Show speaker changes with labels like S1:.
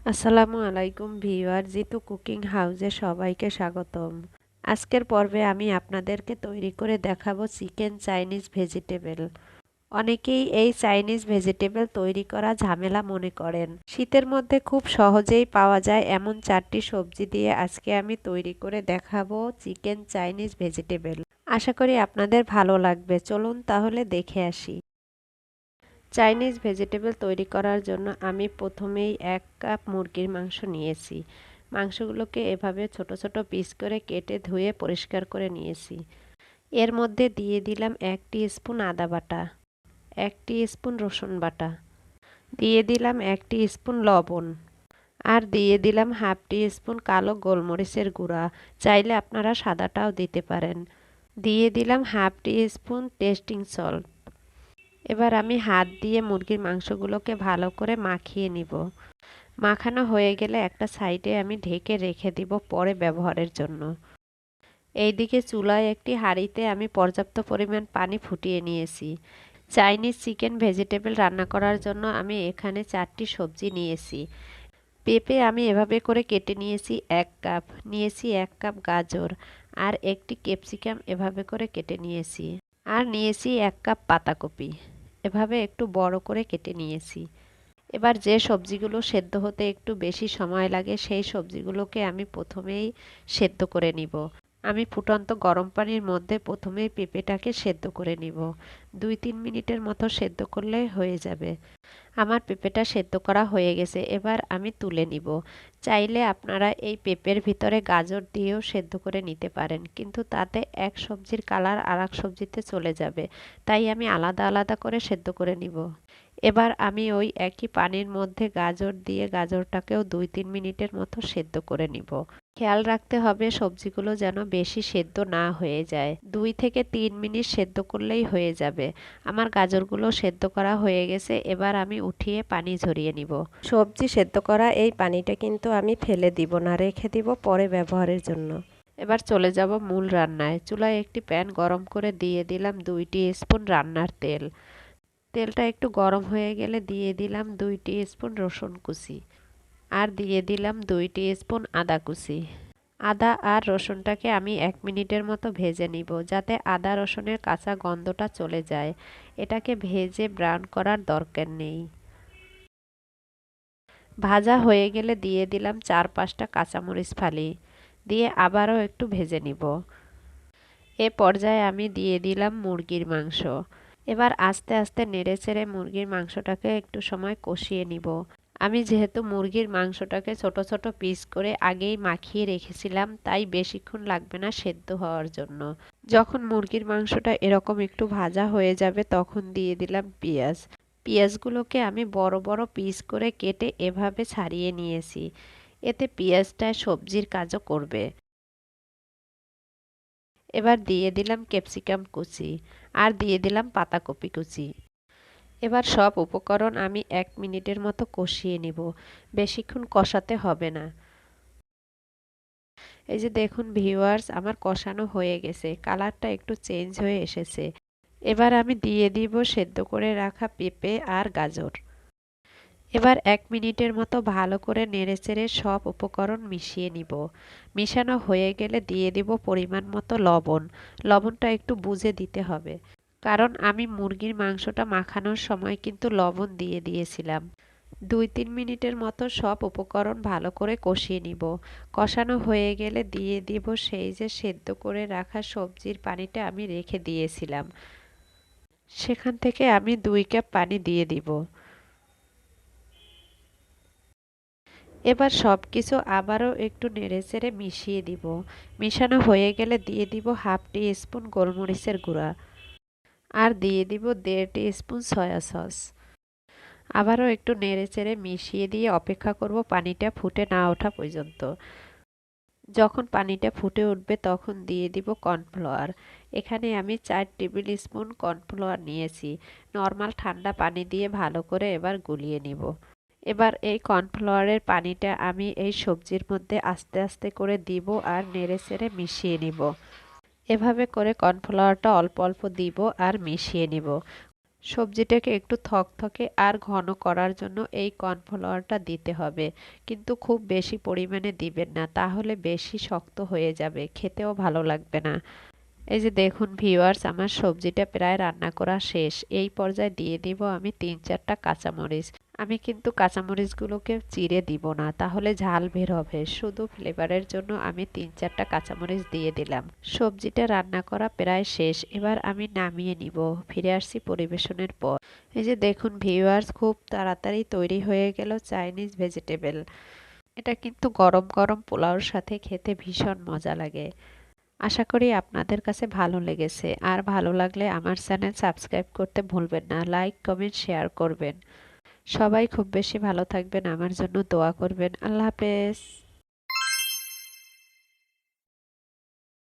S1: আসসালামু আলাইকুম viewer, Jitu cooking হাউসে সবাইকে স্বাগতম। আজকের পর্বে আমি আপনাদেরকে তৈরি করে দেখাবো চিকেন চাইনিজ ভেজিটেবল। অনেকেই এই চাইনিজ ভেজিটেবল তৈরি করা ঝামেলা মনে করেন। শীতের মধ্যে খুব সহজেই পাওয়া যায় এমন 4টি সবজি দিয়ে আজকে আমি তৈরি করে দেখাবো চিকেন চাইনিজ ভেজিটেবল। আশা করি আপনাদের ভালো লাগবে। চলুন তাহলে দেখে আসি। চাইনিজ ভেজিটেবল তৈরি করার জন্য আমি প্রথমেই 1 কাপ মুরগির মাংস নিয়েছি। মাংসগুলোকে এভাবে ছোট ছোট পিস করে কেটে ধুয়ে পরিষ্কার করে নিয়েছি। এর মধ্যে দিয়ে দিলাম 1 স্পুন আদা বাটা, 1 স্পুন রসুন বাটা, দিয়ে দিলাম 1 স্পুন লবণ, আর দিয়ে দিলাম হাফ স্পুন কালো গোলমরিচের গুঁড়া। চাইলে আপনারা সাদাটাও দিতে পারেন। দিয়ে দিলাম হাফ স্পুন টেস্টিং সল্ট। এবার আমি হাত দিয়ে মুরগির মাংসগুলোকে ভালো করে মাখিয়ে নিব। মাখানো হয়ে গেলে একটা সাইডে আমি ঢেকে রেখে দিব পরে ব্যবহারের জন্য। এইদিকে চুলায় একটি হাঁড়িতে আমি পর্যাপ্ত পরিমাণ পানি ফুটিয়ে নিয়েছি। চাইনিজ চিকেন ভেজিটেবল রান্না করার জন্য আমি এখানে 4টি সবজি নিয়েছি। পেঁপে আমি এভাবে করে কেটে নিয়েছি 1 কাপ, নিয়েছি 1 কাপ গাজর, আর একটি ক্যাপসিকাম এভাবে করে কেটে নিয়েছি, আর নিয়েছি 1 কাপ পাতাকপি এভাবে একটু বড় করে কেটে নিয়েছি। এবার যে সবজিগুলো সেদ্ধ হতে একটু বেশি সময় লাগে সেই সবজিগুলোকে আমি প্রথমেই সেদ্ধ করে নিব। আমি ফুটন্ত গরম পানির মধ্যে প্রথমেই পেঁপেটাকে সেদ্ধ করে নিব। 2-3 মিনিটের মতো সেদ্ধ করলে হয়ে যাবে। আমার পেঁপেটা সেদ্ধ করা হয়ে গেছে, এবার আমি তুলে নিব। চাইলে আপনারা এই পেঁপের ভিতরে গাজর দিয়েও সেদ্ধ করে নিতে পারেন, কিন্তু তাতে এক সবজির কালার আর এক সবজিতে চলে যাবে, তাই আমি আলাদা আলাদা করে সেদ্ধ করে নিব। এবার আমি ওই একই পানির মধ্যে গাজর দিয়ে গাজরটাকেও 2-3 মিনিটের মতো সেদ্ধ করে নিব। খেয়াল রাখতে হবে সবজিগুলো যেন বেশি সেদ্ধ না হয়ে যায়। 2 থেকে 3 মিনিট সেদ্ধ করলেই হয়ে যাবে। আমার গাজরগুলো সেদ্ধ করা হয়ে গেছে, এবার আমি উঠিয়ে পানি ঝরিয়ে নিব। সবজি সেদ্ধ করা এই পানিটা কিন্তু আমি ফেলে দিব না, রেখে দিব পরে ব্যবহারের জন্য। এবার চলে যাব মূল রান্নায়। চুলায় একটি প্যান গরম করে দিয়ে দিলাম 2 স্পুন রান্নার তেল। তেলটা একটু গরম হয়ে গেলে দিয়ে দিলাম 2 স্পুন রসুন কুচি, আর দিয়ে দিলাম 2 স্পুন আদা কুচি। আদা আর রসুনটাকে আমি 1 মিনিটের মতো ভেজে নিব, যাতে আদা রসুনের কাঁচা গন্ধটা চলে যায়। এটাকে ভেজে ব্রাউন করার দরকার নেই। ভাজা হয়ে গেলে দিয়ে দিলাম 4-5টা কাঁচামরিচ ফালি, দিয়ে আবারও একটু ভেজে নিব। এ পর্যায়ে আমি দিয়ে দিলাম মুরগির মাংস। এবার আস্তে আস্তে নেড়েচেড়ে মুরগির মাংসটাকে একটু সময় কষিয়ে নিব। আমি যেহেতু মুরগির মাংসটাকে ছোট ছোট পিস করে আগেই মাখিয়ে রেখেছিলাম, তাই বেশিক্ষণ লাগবে না সেদ্ধ হওয়ার জন্য। যখন মুরগির মাংসটা এরকম একটু ভাজা হয়ে যাবে তখন দিয়ে দিলাম পেঁয়াজ। পেঁয়াজগুলোকে আমি বড় বড় পিস করে কেটে এভাবে ছাড়িয়ে নিয়েছি। এতে পেঁয়াজটা সবজির কাজও করবে। এবার দিয়ে দিলাম ক্যাপসিকাম কুচি, আর দিয়ে দিলাম পাতাকপি কুচি। এবার সব উপকরণ আমি 1 মিনিটের মতো কষিয়ে নিব। বেশিক্ষণ কষাতে হবে না। এই যে দেখুন ভিউয়ার্স, আমার কষানো হয়ে গেছে, কালারটা একটু চেঞ্জ হয়ে এসেছে। এবার আমি দিয়ে দিব সেদ্ধ করে রাখা পেঁপে আর গাজর। এবার 1 মিনিটের মতো ভালো করে নেড়েচেড়ে সব উপকরণ মিশিয়ে নিব। মিশানো হয়ে গেলে দিয়ে দিব পরিমাণ মতো লবণ। লবণটা একটু বুঝে দিতে হবে, কারণ আমি মুরগির মাংসটা মাখানোর সময় কিন্তু লবণ দিয়ে দিয়েছিলাম। 2-3 মিনিটের মতো সব উপকরণ ভালো করে কষিয়ে নিব। কষানো হয়ে গেলে দিয়ে দিব সেই যে সেদ্ধ করে রাখা সবজির পানিটা আমি রেখে দিয়েছিলাম, সেখান থেকে আমি 2 কাপ পানি দিয়ে দিব। এবার সব কিছু আবারও একটু নেড়েচেড়ে মিশিয়ে দিব। মিশানো হয়ে গেলে দিয়ে দিব হাফ স্পুন গোলমরিচের গুঁড়া, আর দিয়ে দিব 1.5 স্পুন সয়া সস। আবারও একটু নেড়েচেড়ে মিশিয়ে দিয়ে অপেক্ষা করব পানিটা ফুটে না ওঠা পর্যন্ত। যখন পানিটা ফুটে উঠবে তখন দিয়ে দিব কর্নফ্লাওয়ার। এখানে আমি 4 টেবিল স্পুন কর্নফ্লাওয়ার নিয়েছি। নর্মাল ঠান্ডা পানি দিয়ে ভালো করে এবার গুলিয়ে নিব। এবার এই কর্নফ্লাওয়ারের পানিটা আমি এই সবজির মধ্যে আস্তে আস্তে করে দিব আর নেড়েচেড়ে মিশিয়ে নিব। এভাবে করে কর্নফ্লাওয়ারটা অল্প অল্প দিব আর মিশিয়ে নিব। সবজিটাকে একটু থকথকে আর ঘন করার জন্য এই কর্নফ্লাওয়ারটা দিতে হবে, কিন্তু খুব বেশি পরিমাণে দিবেন না, তাহলে বেশি শক্ত হয়ে যাবে, খেতেও ভালো লাগবে না। এই যে দেখুন ভিউয়ার্স, আমার সবজিটা প্রায় রান্না করা শেষ। এই পর্যায়ে দিয়ে দিব আমি 3-4টা কাঁচামরিচ। আমি কিন্তু কাঁচামরিচগুলোকে চিড়ে দিব না, তাহলে ঝাল বের হবে। শুধু ফ্লেভারের জন্য আমি 3-4টা কাঁচামরিচ দিয়ে দিলাম। সবজিটা রান্না করা প্রায় শেষ, এবার আমি নামিয়ে নিব। ফিরে আসছি পরিবেশনের পর। এই যে দেখুন ভিউয়ার্স, খুব তাড়াতাড়ি তৈরি হয়ে গেল চাইনিজ ভেজিটেবল। এটা কিন্তু গরম গরম পোলাওর সাথে খেতে ভীষণ মজা লাগে। আশা করি আপনাদের কাছে ভালো লেগেছে, আর ভালো লাগলে আমার চ্যানেল সাবস্ক্রাইব করতে ভুলবেন না, লাইক কমেন্ট শেয়ার করবেন। সবাই খুব বেশি ভালো থাকবেন, আমার জন্য দোয়া করবেন। আল্লাহ হাফেজ।